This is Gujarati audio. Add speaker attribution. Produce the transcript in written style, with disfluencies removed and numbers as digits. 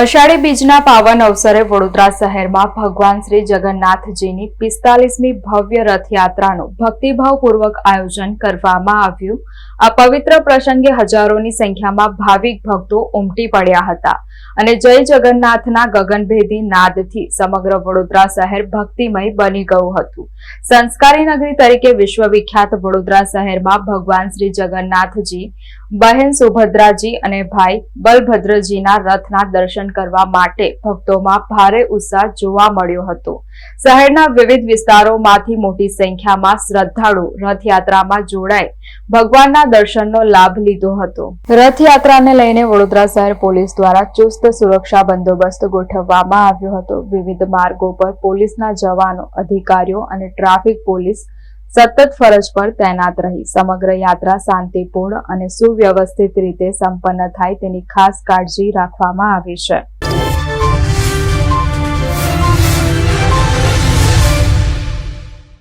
Speaker 1: અષાઢી બીજના પાવન અવસરે વડોદરા શહેરમાં ભગવાન શ્રી જગન્નાથજીની 45મી ભવ્ય રથયાત્રાનું ભક્તિભાવપૂર્વક આયોજન કરવામાં આવ્યું। આ પવિત્ર પ્રસંગે હજારોની સંખ્યામાં ભાવિક ભક્તો ઉમટી પડ્યા હતા અને જય જગન્નાથના ગગનભેદી નાદથી સમગ્ર વડોદરા શહેર ભક્તિમય બની ગયું હતું। સંસ્કારી નગરી તરીકે વિશ્વવિખ્યાત વડોદરા શહેરમાં ભગવાન શ્રી જગન્નાથજી, બહેન સુભદ્રાજી અને ભાઈ બલભદ્રજીના રથના દર્શન કરવા માટે ભક્તોમાં ભારે ઉત્સાહ જોવા મળ્યો હતો। શહેરના વિવિધ વિસ્તારોમાંથી મોટી સંખ્યામાં શ્રદ્ધાળુ રથયાત્રામાં જોડાઈ ભગવાનના દર્શનનો લાભ લીધો હતો। રથયાત્રાને લઈને વડોદરા શહેર પોલીસ દ્વારા ચુસ્ત સુરક્ષા બંદોબસ્ત ગોઠવવામાં આવ્યો હતો। વિવિધ માર્ગો પર પોલીસના જવાનો, અધિકારીઓ અને ટ્રાફિક પોલીસ સતત ફરજ પર તૈનાત રહી સમગ્ર યાત્રા શાંતિપૂર્ણ અને સુવ્યવસ્થિત રીતે સંપન્ન થાય તેની ખાસ કાળજી રાખવામાં આવી છે।